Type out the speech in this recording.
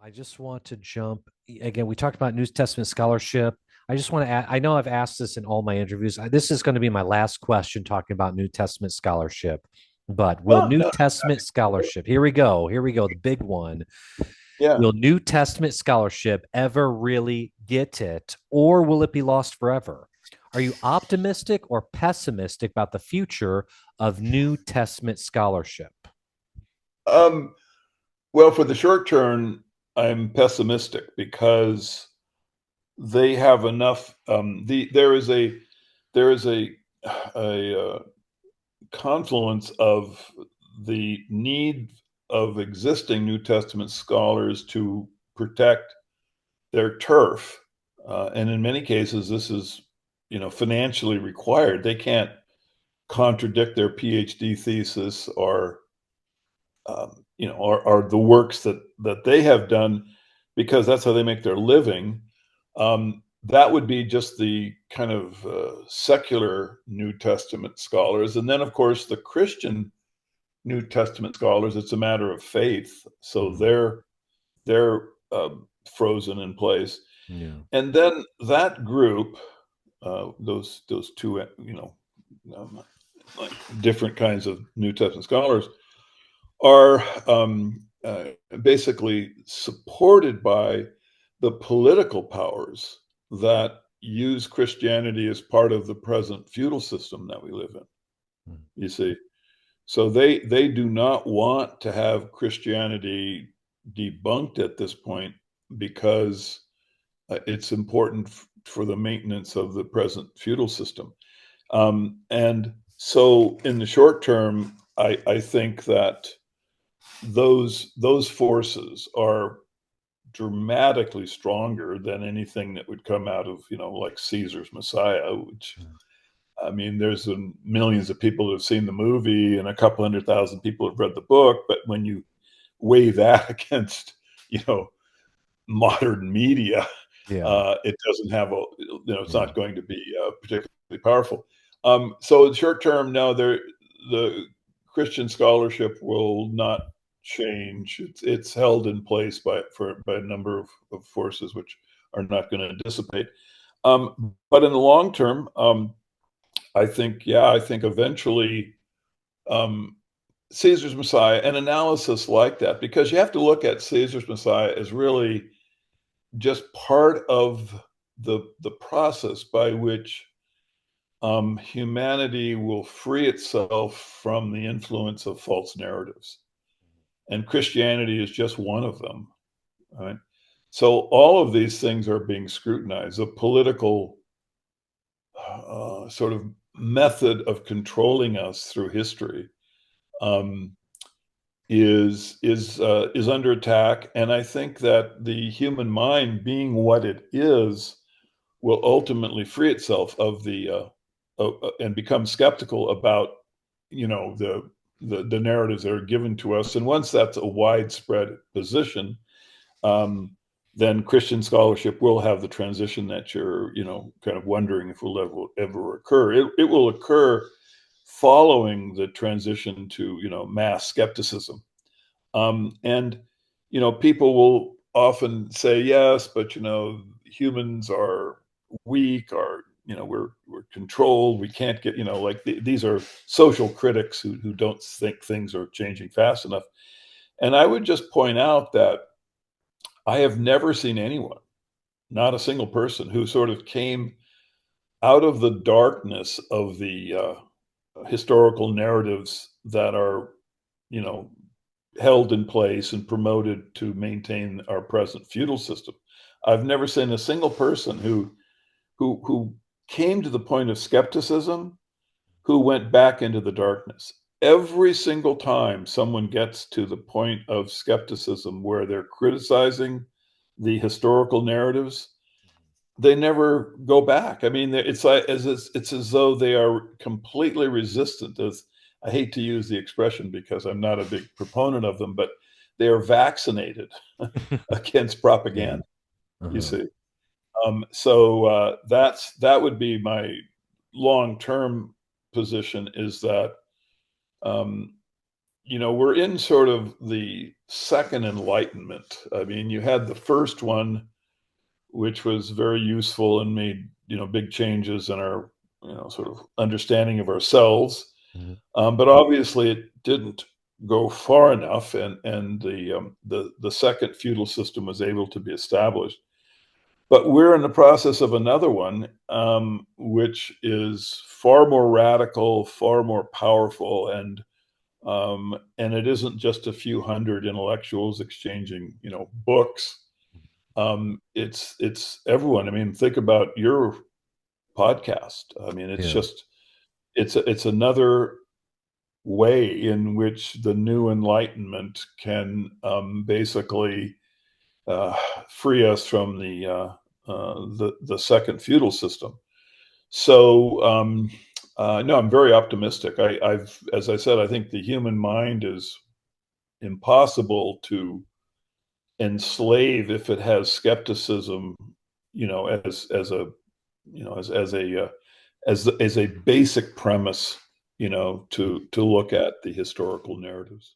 I just want to jump again. We talked about New Testament scholarship. I just want to add, I know I've asked this in all my interviews. This is going to be my last question talking about New Testament scholarship. But will Well, New no, Testament scholarship, here we go, the big one. yeah. Will New Testament scholarship ever really get it, or will it be lost forever? Are you optimistic or pessimistic about the future of New Testament scholarship? Um, well, for the short term, I'm pessimistic because they have enough. There is a confluence of the need of existing New Testament scholars to protect their turf, and in many cases, this is financially required. They can't contradict their PhD thesis or the works that they have done because that's how they make their living. That would be just the kind of secular New Testament scholars, and then of course the Christian New Testament scholars. It's a matter of faith, so Mhm. they're frozen in place, Yeah. and then that group, those two, um, like different kinds of New Testament scholars are basically supported by the political powers that use Christianity as part of the present feudal system that we live in. Mm. You see, so they do not want to have Christianity debunked at this point because it's important for the maintenance of the present feudal system. And so, in the short term, I think that those forces are dramatically stronger than anything that would come out of like Caesar's Messiah, which I mean, there's millions of people who have seen the movie and a couple 100,000 people have read the book, but when you weigh that against you know modern media, Yeah. it doesn't have it's Yeah. not going to be particularly powerful. So in short term, no, the Christian scholarship will not change. It's held in place by a number of forces which are not going to dissipate. But in the long term, I think eventually um, Caesar's Messiah, an analysis like that, because you have to look at Caesar's Messiah as really just part of the process by which humanity will free itself from the influence of false narratives, and Christianity is just one of them. Right. So all of these things are being scrutinized. The political sort of method of controlling us through history um, is under attack, and I think that the human mind, being what it is, will ultimately free itself of and become skeptical about the narratives that are given to us. And once that's a widespread position, um, then Christian scholarship will have the transition that you're kind of wondering if will ever occur. It will occur following the transition to mass skepticism. And people will often say yes, but humans are weak, or we're controlled. We can't get like these are social critics who don't think things are changing fast enough. And I would just point out that I have never seen anyone, not a single person, who sort of came out of the darkness of the historical narratives that are you know held in place and promoted to maintain our present feudal system. I've never seen a single person who came to the point of skepticism who went back into the darkness. Every single time someone gets to the point of skepticism where they're criticizing the historical narratives, they never go back. I mean, it's as though they are completely resistant. As I hate to use the expression because I'm not a big proponent of them, but they are vaccinated against Yeah. propaganda. You Uh-huh. see, so that would be my long term position. Is that um, we're in sort of the second enlightenment. I mean, you had the first one, which was very useful and made, big changes in our, sort of understanding of ourselves. Mhm. But obviously it didn't go far enough, and the second feudal system was able to be established. But we're in the process of another one, which is far more radical, far more powerful, and it isn't just a few hundred intellectuals exchanging, books. It's everyone. I mean, think about your podcast. I mean, it's Yeah. just it's another way in which the new enlightenment can basically uh, free us from the second feudal system. So no, I'm very optimistic. As I said, I think the human mind is impossible to enslave if it has skepticism, as a as a basic premise, to look at the historical narratives.